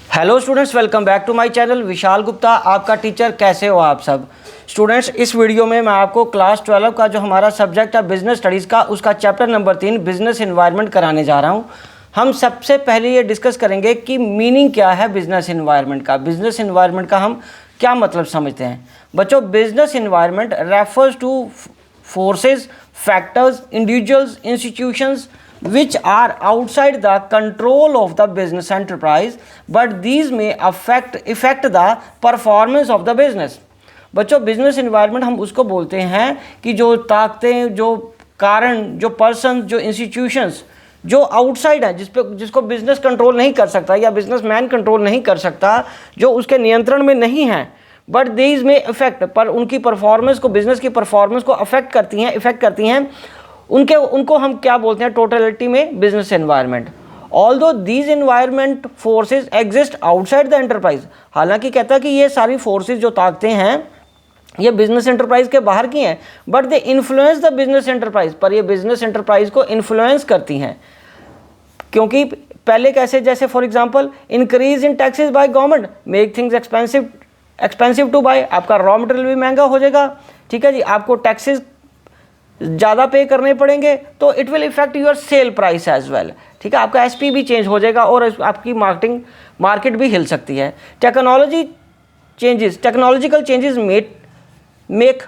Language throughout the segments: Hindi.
Hello students, welcome back to my channel. Vishal Gupta आपका टीचर। कैसे हो आप सब स्टूडेंट्स? इस वीडियो में मैं आपको क्लास 12 का जो हमारा सब्जेक्ट है बिजनेस स्टडीज़ का, उसका चैप्टर नंबर 3 बिजनेस एनवायरनमेंट कराने जा रहा हूं। हम सबसे पहले ये डिस्कस करेंगे कि मीनिंग क्या है बिजनेस एनवायरनमेंट का। बिजनेस एनवायरनमेंट का हम क्या मतलब समझते हैं बच्चों? Business environment refers two forces, factors, individuals, institutions which are outside the control of the business enterprise but these may affect the performance of the business। बच्चों, बिजनेस एनवायरनमेंट हम उसको बोलते हैं कि जो ताकतें, जो कारण, जो पर्सन, जो इंस्टीट्यूशंस जो आउटसाइड है, जिसको बिजनेस कंट्रोल नहीं कर सकता या बिजनेसमैन कंट्रोल नहीं कर सकता, जो उसके नियंत्रण में नहीं है, बट दीज में इफेक्ट, पर उनकी परफॉर्मेंस को, बिजनेस की परफॉर्मेंस को इफेक्ट करती हैं, उनको हम क्या बोलते हैं टोटलिटी में? Business environment. Although these environment forces exist outside the enterprise, हालांकि कहता है कि ये सारी फोर्सेज जो ताकतें हैं ये बिजनेस एंटरप्राइज के बाहर की हैं, but they influence the business enterprise, पर ये बिजनेस एंटरप्राइज को इन्फ्लुएंस करती हैं। क्योंकि पहले कैसे, जैसे for example increase in taxes by government make things expensive to buy, आपका रॉ मटेरियल भी महंगा हो जाएगा, ठीक है जी, आपको टैक्सेस ज़्यादा पे करने पड़ेंगे, तो it will effect your sale price as well, ठीक है, आपका एसपी भी चेंज हो जाएगा और आपकी मार्केट भी हिल सकती है। Technological changes make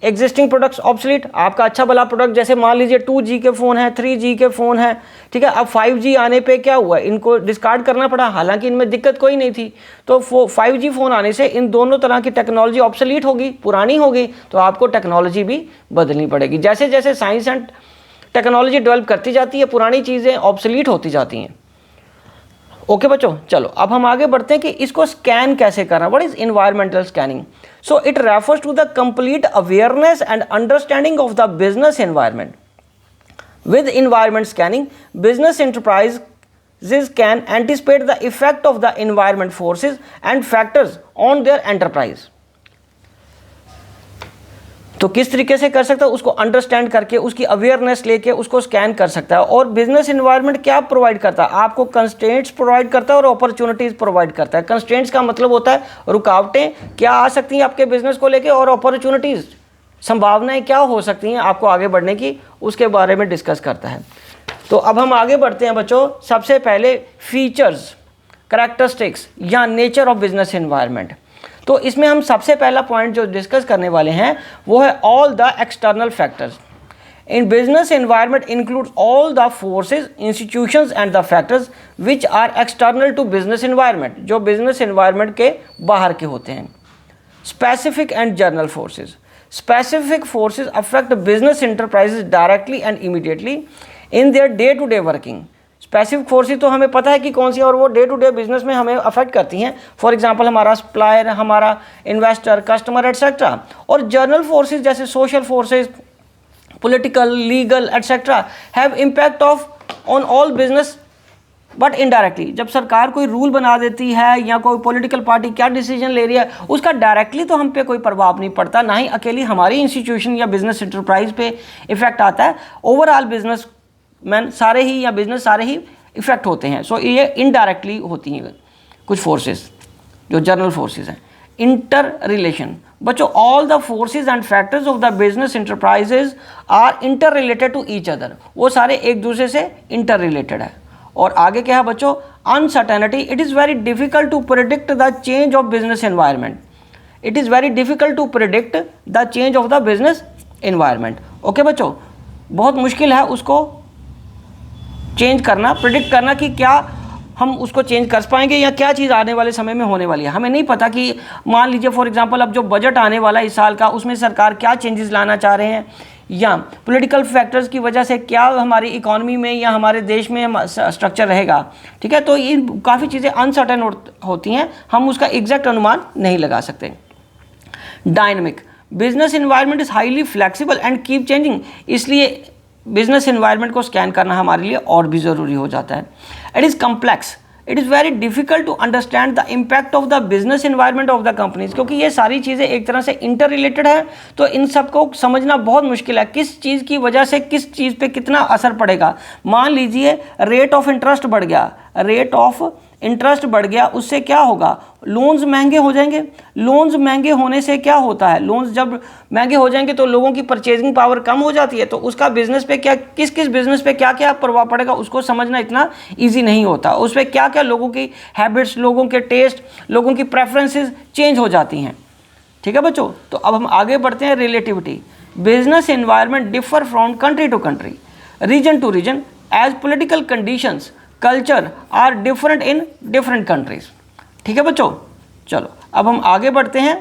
existing products obsolete, आपका अच्छा भला प्रोडक्ट, जैसे मान लीजिए 2G के फ़ोन है, 3G के फ़ोन है, ठीक है, अब 5G आने पे क्या हुआ, इनको डिस्कार्ड करना पड़ा, हालांकि इनमें दिक्कत कोई नहीं थी। तो 5G फ़ोन आने से इन दोनों तरह की टेक्नोलॉजी ऑब्सोलीट होगी, पुरानी होगी, तो आपको टेक्नोलॉजी भी बदलनी पड़ेगी। जैसे जैसे साइंस एंड टेक्नोलॉजी डेवलप करती जाती है, पुरानी चीज़ें ऑब्सोलीट होती जाती हैं। ओके बच्चों, चलो अब हम आगे बढ़ते हैं कि इसको स्कैन कैसे करना। What is environmental scanning? So it refers to the complete awareness and understanding of the business environment. With environment scanning, business enterprises can anticipate the effect of the environment forces and factors on their enterprise। तो किस तरीके से कर सकता है? उसको अंडरस्टैंड करके, उसकी अवेयरनेस लेके उसको स्कैन कर सकता है। और बिजनेस एनवायरनमेंट क्या प्रोवाइड करता है? आपको कंस्ट्रेंट्स प्रोवाइड करता है और अपॉर्चुनिटीज़ प्रोवाइड करता है। कंस्ट्रेंट्स का मतलब होता है रुकावटें क्या आ सकती हैं आपके बिजनेस को लेके, और अपॉर्चुनिटीज़, संभावनाएं क्या हो सकती हैं आपको आगे बढ़ने की, उसके बारे में डिस्कस करता है। तो अब हम आगे बढ़ते हैं बच्चों। सबसे पहले फीचर्स, करैक्टरिस्टिक्स या नेचर ऑफ बिजनेस एनवायरनमेंट। तो इसमें हम सबसे पहला पॉइंट जो डिस्कस करने वाले हैं वो है all the external factors in business environment includes all the forces, institutions and the factors which are external to business environment, जो बिजनेस एनवायरनमेंट के बाहर के होते हैं। Specific and general forces. Specific forces affect business enterprises directly and immediately in their day to day working. Specific forces तो हमें पता है कि कौन सी है और वो डे टू डे बिजनेस में हमें अफेक्ट करती हैं। फॉर एग्जांपल हमारा सप्लायर, हमारा इन्वेस्टर, कस्टमर एटसेट्रा। और जनरल फोर्सेस जैसे social forces, political, legal etcetera have impact of on all business but indirectly. जब सरकार कोई रूल बना देती है या कोई पॉलिटिकल पार्टी क्या डिसीजन ले रही है, उसका डायरेक्टली तो हम पे कोई प्रभाव नहीं पड़ता, ना ही अकेली हमारी इंस्टीट्यूशन या बिजनेस एंटरप्राइज पे इफेक्ट आता है। ओवरऑल बिजनेस मैन सारे ही या बिजनेस सारे ही इफेक्ट होते हैं। सो ये इनडायरेक्टली होती हैं कुछ फोर्सेस जो जनरल फोर्सेस हैं। इंटर रिलेशन बच्चों, all the forces and factors of the business enterprises are inter related to each other, वो सारे एक दूसरे से इंटर रिलेटेड है। और आगे क्या है बच्चों? Uncertainty. It is very difficult to predict the change of business environment. It is very difficult to predict the change of the business environment. Okay बच्चों, बहुत मुश्किल है उसको चेंज करना, प्रिडिक्ट करना कि क्या हम उसको चेंज कर पाएंगे या क्या चीज़ आने वाले समय में होने वाली है। हमें नहीं पता कि मान लीजिए फॉर एग्जांपल अब जो बजट आने वाला है इस साल का, उसमें सरकार क्या चेंजेस लाना चाह रहे हैं, या पॉलिटिकल फैक्टर्स की वजह से क्या हमारी इकोनॉमी में या हमारे देश में स्ट्रक्चर रहेगा, ठीक है। तो ये काफ़ी चीज़ें अनसर्टेन होती हैं, हम उसका एग्जैक्ट अनुमान नहीं लगा सकते। Dynamic business environment is highly flexible and keep changing, इसलिए बिजनेस एनवायरनमेंट को स्कैन करना हमारे लिए और भी ज़रूरी हो जाता है। It is complex, it is very difficult to understand the impact of the business environment of the companies, क्योंकि ये सारी चीज़ें एक तरह से इंटर रिलेटेड है, तो इन सबको समझना बहुत मुश्किल है किस चीज़ की वजह से किस चीज़ पे कितना असर पड़ेगा। मान लीजिए रेट ऑफ इंटरेस्ट बढ़ गया, रेट ऑफ इंटरेस्ट बढ़ गया, उससे क्या होगा, लोन्स महंगे हो जाएंगे। लोन्स महंगे होने से क्या होता है, लोन्स जब महंगे हो जाएंगे तो लोगों की परचेजिंग पावर कम हो जाती है, तो उसका बिजनेस पे क्या, किस किस बिजनेस पे क्या क्या प्रभाव पड़ेगा उसको समझना इतना ईजी नहीं होता। उस पर क्या क्या लोगों की हैबिट्स, लोगों के टेस्ट, लोगों की प्रेफरेंसेस चेंज हो जाती हैं। ठीक है बच्चों, तो अब हम आगे बढ़ते हैं। Relativity, business environment differ from country to country, region to region, as political conditions, culture are different in different countries. ठीक है बच्चों, चलो अब हम आगे बढ़ते हैं।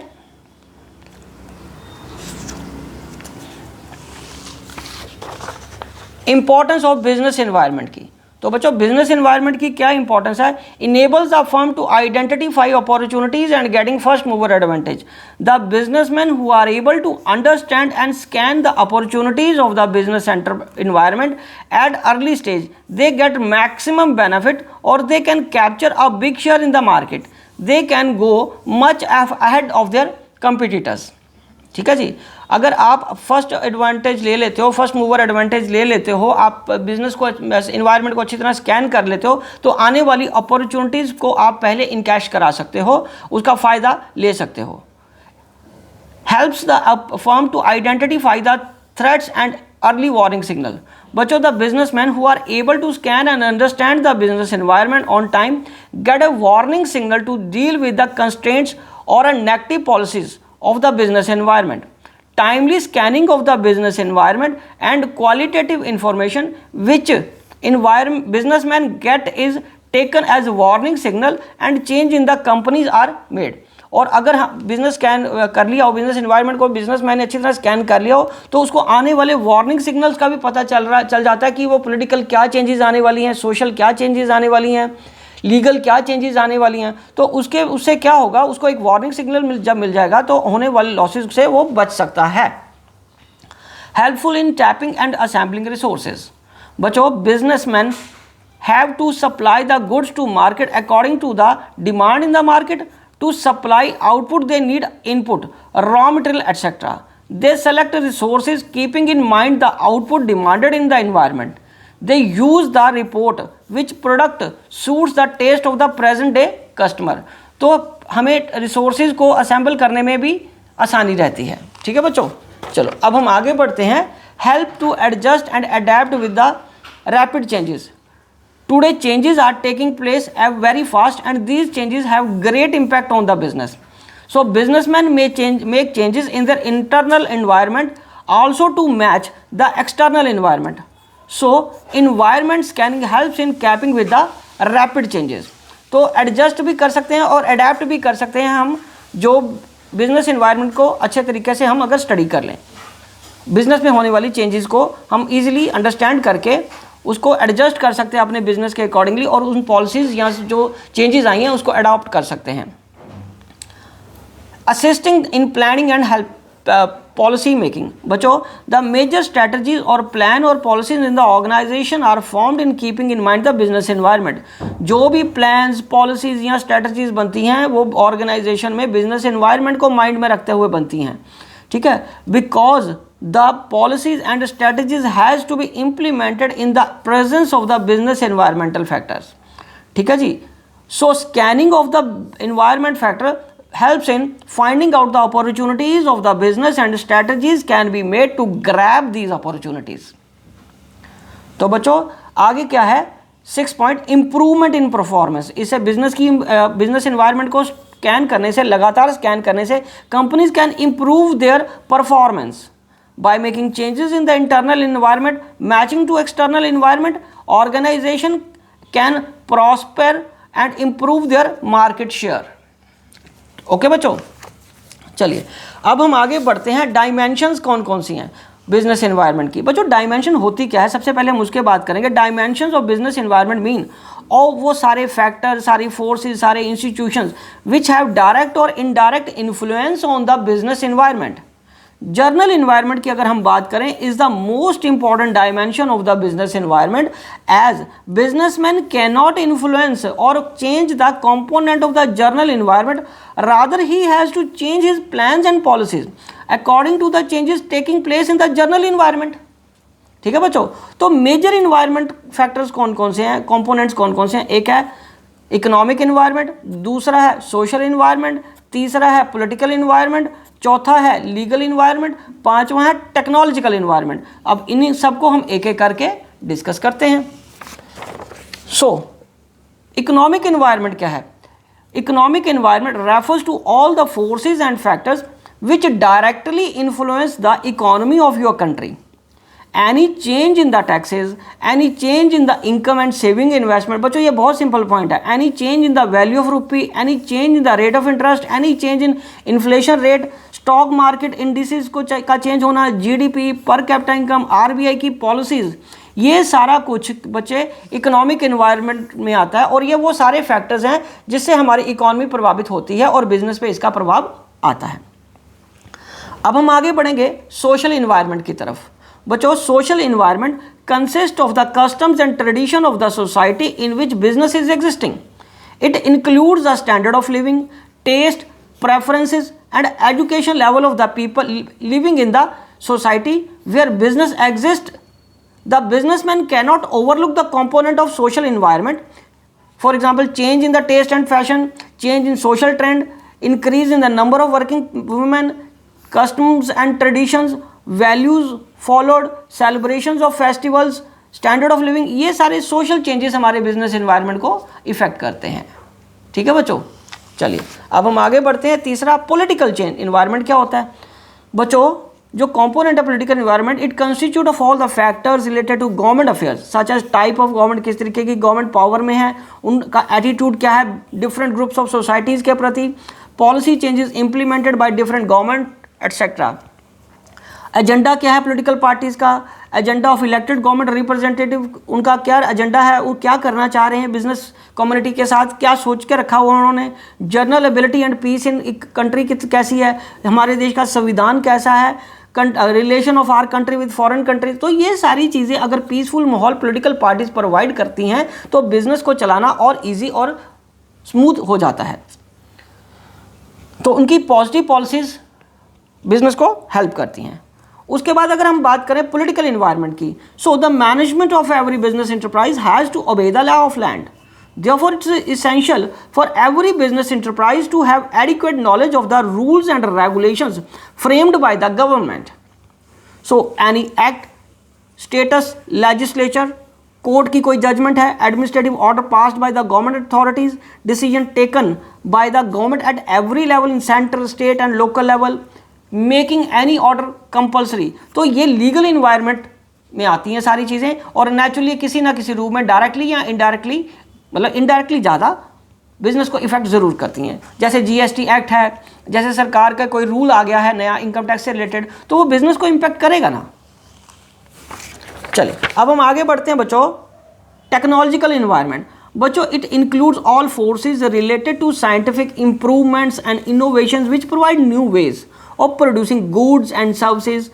इंपॉर्टेंस ऑफ बिजनेस एनवायरनमेंट की, तो बच्चों बिजनेस एनवायरनमेंट की क्या इंपॉर्टेंस है, enables the firm to identify opportunities and getting first mover advantage. The businessman who are able to understand and scan the opportunities of the business environment at early stage, they get maximum benefit और they can capture a big share in the market, they can go much ahead of their competitors. ठीक है जी, अगर आप फर्स्ट एडवांटेज ले लेते हो, फर्स्ट मूवर एडवांटेज ले लेते हो, आप बिजनेस को, इन्वायरमेंट को अच्छी तरह स्कैन कर लेते हो, तो आने वाली अपॉर्चुनिटीज़ को आप पहले इनकैश करा सकते हो, उसका फ़ायदा ले सकते हो। Helps the firm to identify the threats and early warning signal. बच्चों, the businessman who are able to scan and understand the business environment on time get a warning signal to deal with the constraints और negative policies of the business environment. Timely scanning of the business environment and qualitative information which businessmen get is taken as warning signal and change in the companies are made. और अगर बिजनेस स्कैन कर लिया हो, बिजनेस एनवायरनमेंट को बिजनेसमैन ने अच्छी तरह स्कैन कर लिया हो, तो उसको आने वाले वार्निंग सिग्नल्स का भी पता चल जाता है कि वो पॉलिटिकल क्या चेंजेस आने वाली हैं, सोशल क्या चेंजेस आने वाली हैं, लीगल क्या चेंजेस आने वाली हैं। तो उससे क्या होगा, उसको एक वार्निंग सिग्नल जब मिल जाएगा तो होने वाले लॉसेस से वो बच सकता है। Helpful in tapping and assembling resources. बच्चों, businessman have to supply the goods to market according to the demand in the market, to supply output they need input, raw material etcetera. They select resources keeping in mind the output demanded in the environment. They use the report which product suits the taste of the present day customer। तो हमें रिसोर्सेज को असेंबल करने में भी आसानी रहती है। ठीक है बच्चों, चलो अब हम आगे बढ़ते हैं। Help to adjust and adapt with the rapid changes. Today changes are taking place very fast and these changes have great impact on the business. So businessman make changes in their internal environment also to match the external environment. So environment scanning helps in coping with the rapid changes। तो एडजस्ट भी कर सकते हैं और अडेप्ट भी कर सकते हैं हम, जो बिजनेस एनवायरनमेंट को अच्छे तरीके से हम अगर स्टडी कर लें, बिजनेस में होने वाली चेंजेस को हम इजीली अंडरस्टैंड करके उसको एडजस्ट कर सकते हैं अपने बिजनेस के अकॉर्डिंगली, और उन पॉलिसीज़ या जो चेंजेस आई हैं उसको अडॉप्ट कर सकते हैं। Assisting in planning and help policy making. बच्चों, द मेजर स्ट्रैटेजीज और प्लान और policies in the organization are formed in keeping in mind the business environment. जो भी प्लान्स, पॉलिसीज या स्ट्रैटेजीज बनती हैं वो ऑर्गेनाइजेशन में बिजनेस एनवायरनमेंट को माइंड में रखते हुए बनती हैं। ठीक है, because the policies and strategies has to be implemented in the presence of the business environmental factors. ठीक है जी, so scanning of the environment factor helps in finding out the opportunities of the business and strategies can be made to grab these opportunities। तो बच्चों आगे क्या है, 6 पॉइंट, इम्प्रूवमेंट इन परफॉर्मेंस। इससे बिजनेस एनवायरनमेंट को स्कैन करने से, लगातार स्कैन करने से companies can improve their performance by making changes in the internal environment matching to external environment. Organization can prosper and improve their market share. Okay बच्चों, चलिए अब हम आगे बढ़ते हैं। डायमेंशंस कौन कौन सी हैं बिजनेस एनवायरनमेंट की। बच्चों, डायमेंशन होती क्या है, सबसे पहले हम उसके बात करेंगे। Dimensions of business environment mean और वो सारे फैक्टर, सारी फोर्सेस, सारे इंस्टीट्यूशंस विच हैव डायरेक्ट और indirect influence on the business environment. General environment की अगर हम बात करें, is the most important dimension of the business environment, as businessman can not influence और change the component of the general environment, rather he has to change his plans and policies according to the changes taking place in the general environment. ठीक है बच्चों। तो मेजर इन्वायरमेंट फैक्टर्स कौन कौन से हैं, कंपोनेंट्स कौन कौन से हैं? एक है इकोनॉमिक इन्वायरमेंट, दूसरा है सोशल इन्वायरमेंट, तीसरा है पॉलिटिकल इन्वायरमेंट, चौथा है लीगल इन्वायरमेंट, पांचवा है टेक्नोलॉजिकल इन्वायरमेंट। अब इन्हीं सबको हम एक एक करके डिस्कस करते हैं। सो इकोनॉमिक इन्वायरमेंट क्या है? Economic environment refers to all the forces and factors which directly influence the economy of your country. Any change in the taxes, any change in the income and saving investment, बच्चों ये बहुत सिंपल पॉइंट है। Any change in the value of rupee, any change in the rate of interest, any change in inflation rate, stock market indices का चेंज होना, GDP, per capita income, RBI की पॉलिसीज, ये सारा कुछ बच्चे इकोनॉमिक इन्वायरमेंट में आता है। और ये वो सारे फैक्टर्स हैं जिससे हमारी इकोनॉमी प्रभावित होती है और बिजनेस पे इसका प्रभाव आता है। अब हम आगे बढ़ेंगे सोशल इन्वायरमेंट की तरफ। बच्चों social environment consist of the customs and tradition of the society in which business is existing. It includes the standard of living, taste, preferences and education level of the people living in the society where business exist. The businessman cannot overlook the component of social environment. For example, change in the taste and fashion, change in social trend, increase in the number of working women, customs and traditions, values followed, celebrations of festivals, standard of living, ये सारे सोशल चेंजेस हमारे बिजनेस एनवायरनमेंट को इफेक्ट करते हैं। ठीक है बच्चों, चलिए अब हम आगे बढ़ते हैं। तीसरा पॉलिटिकल चेंज इन्वायरमेंट क्या होता है? बच्चों जो कंपोनेंट है political environment, it constitute of all the factors related to government affairs such as type of government, किस तरीके की गवर्नमेंट पावर में है, उनका एटीट्यूड क्या है डिफरेंट ग्रुप्स ऑफ सोसाइटीज़ के प्रति, policy changes implemented by different government etcetera. Agenda क्या है पॉलिटिकल पार्टीज़ का, agenda of elected government representative, उनका क्या एजेंडा है, वो क्या करना चाह रहे हैं बिजनेस कम्युनिटी के साथ, क्या सोच के रखा हुआ उन्होंने, general ability and peace in country की कैसी है, हमारे देश का संविधान कैसा है, relation of our country with foreign country. तो ये सारी चीज़ें अगर पीसफुल माहौल पॉलिटिकल पार्टीज प्रोवाइड करती हैं तो बिजनेस को चलाना और ईजी और स्मूथ हो जाता है। तो उनकी पॉजिटिव पॉलिसीज़ बिजनेस को हेल्प करती हैं। उसके बाद अगर हम बात करें पॉलिटिकल इन्वायरमेंट की, so the management of every business enterprise has to obey the law of land. Therefore, it is essential for every business enterprise to have adequate knowledge of the rules and regulations framed by the government. So, any act, status, legislature, court की कोई जजमेंट है, administrative order passed by the government authorities, decision taken by the government at every level in central, state and local level, making any order compulsory. तो ये लीगल इन्वायरमेंट में आती हैं सारी चीज़ें और नेचुरली किसी ना किसी रूप में डायरेक्टली या इनडायरेक्टली, मतलब इनडायरेक्टली ज़्यादा बिजनेस को इफेक्ट ज़रूर करती हैं। जैसे जीएसटी एक्ट है, जैसे सरकार का कोई रूल आ गया है नया इनकम टैक्स से रिलेटेड, तो वो बिजनेस को इम्पैक्ट करेगा ना। चलिए अब हम आगे बढ़ते हैं बच्चों। टेक्नोलॉजिकल इन्वायरमेंट, बच्चों it includes all forces related to scientific improvements and innovations which provide new ways of producing goods and services,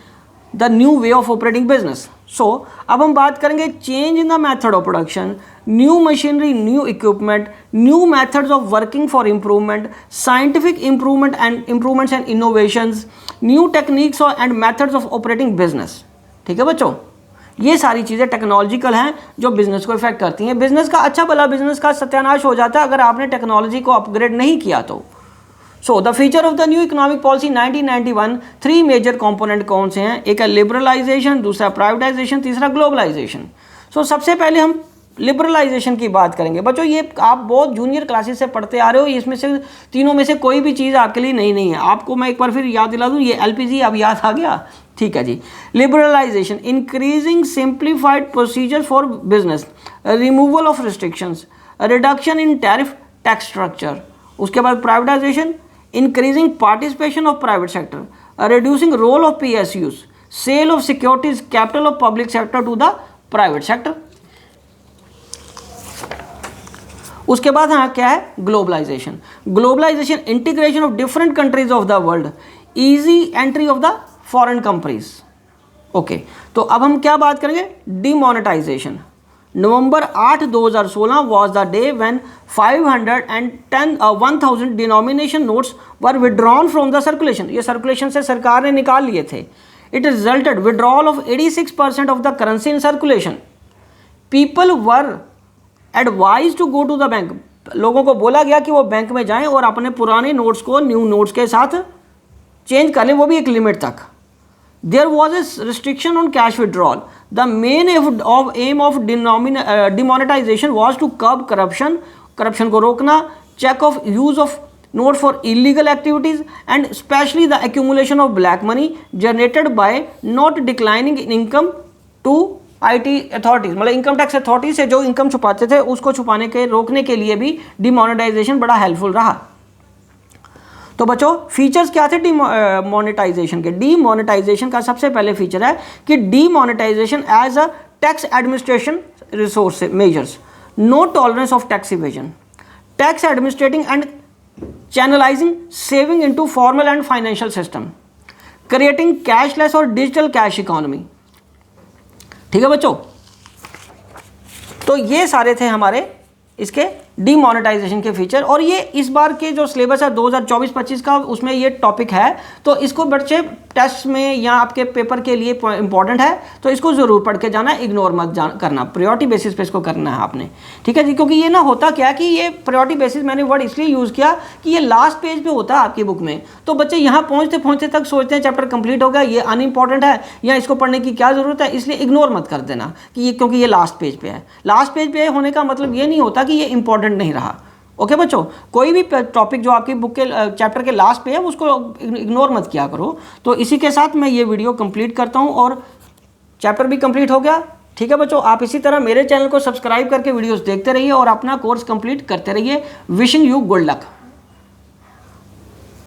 the new way of operating business. So अब हम बात करेंगे change in the method of production, new machinery, new equipment, new methods of working for improvement, scientific improvements and innovations, new techniques and methods of operating business. ठीक है बच्चों, ये सारी चीज़ें टेक्नोलॉजिकल हैं जो बिजनेस को इफेक्ट करती हैं। बिजनेस का अच्छा भला बिजनेस का सत्यानाश हो जाता है अगर आपने टेक्नोलॉजी को अपग्रेड नहीं किया तो। So the feature of the new economic policy 1991, 3 major component कौन से हैं? एक है लिबरलाइजेशन, दूसरा प्राइवेटाइजेशन, तीसरा ग्लोबलाइजेशन। सो सबसे पहले हम लिबरलाइजेशन की बात करेंगे। बच्चों ये आप बहुत जूनियर क्लासेस से पढ़ते आ रहे हो, इसमें से तीनों में से कोई भी चीज़ आपके लिए नई नहीं है। आपको मैं एक बार फिर याद दिला दूँ, ये एलपीजी अब याद आ गया? ठीक है जी। Liberalisation, increasing simplified procedure for business, removal of restrictions, reduction in tariff tax structure. उसके बाद privatisation, increasing participation of private sector, reducing role of PSUs, sale of securities capital of public sector to the private sector. उसके बाद हाँ क्या है? Globalisation. Globalisation, integration of different countries of the world, easy entry of the foreign countries. Okay, तो अब हम क्या बात करेंगे? Demonetisation. November 8, 2016 was the day when 1,000 denomination notes were withdrawn from the circulation। ये सर्कुलेशन से सरकार ने निकाल लिए थे। it resulted withdrawal of 86% of the currency in circulation. People were advised to go to the bank. लोगों को बोला गया कि वो बैंक में जाएं और अपने पुराने नोट्स को न्यू नोट्स के साथ चेंज कर लें, वो भी एक लिमिट तक. There was a restriction on cash withdrawal. The main aim of demonetization was to curb corruption, corruption को रोकना, check of use of note for illegal activities, and especially the accumulation of black money generated by not declining in income to IT authorities. मतलब इनकम टैक्स अथॉरिटी से जो इनकम छुपाते थे उसको छुपाने के रोकने के लिए भी डिमोनेटाइजेशन बड़ा हेल्पफुल रहा. तो बच्चों फीचर्स क्या थे डीमोनेटाइजेशन के? डीमोनेटाइजेशन का सबसे पहले फीचर है कि demonetisation as a tax administration resource measures, no tolerance of tax evasion, tax administrating and channelising saving into formal and financial system, creating cashless और डिजिटल कैश इकोनॉमी. ठीक है बच्चों, तो ये सारे थे हमारे इसके डीमोनेटाइजेशन के फीचर. और ये इस बार के जो सिलेबस है 2024-25 का, उसमें ये टॉपिक है. तो इसको बच्चे टेस्ट में या आपके पेपर के लिए इंपॉर्टेंट है, तो इसको ज़रूर पढ़ के जाना, इग्नोर मत करना. प्रायोरिटी बेसिस पे इसको करना है आपने. ठीक है जी, क्योंकि ये ना होता क्या कि ये प्रायोरिटी बेसिस मैंने वर्ड इसलिए यूज़ किया कि ये लास्ट पेज पे होता है आपकी बुक में. तो बच्चे यहाँ पहुँचते पहुँचते तक सोचते हैं चैप्टर कंप्लीट हो गया, ये अनइम्पॉर्टेंट है या इसको पढ़ने की क्या ज़रूरत है, इसलिए इग्नोर मत कर देना कि ये, क्योंकि ये लास्ट पेज पे है. लास्ट पेज पे होने का मतलब ये नहीं होता कि ये इंपॉर्टेंट नहीं रहा. ओके बच्चों, कोई भी टॉपिक जो आपकी बुक के चैप्टर के लास्ट पे है उसको इग्नोर मत किया करो. तो इसी के साथ मैं ये वीडियो कंप्लीट करता हूँ और चैप्टर भी कंप्लीट हो गया. ठीक है बच्चों, आप इसी तरह मेरे चैनल को सब्सक्राइब करके वीडियोस देखते रहिए और अपना कोर्स कंप्लीट करते रहिए. Wishing you good luck.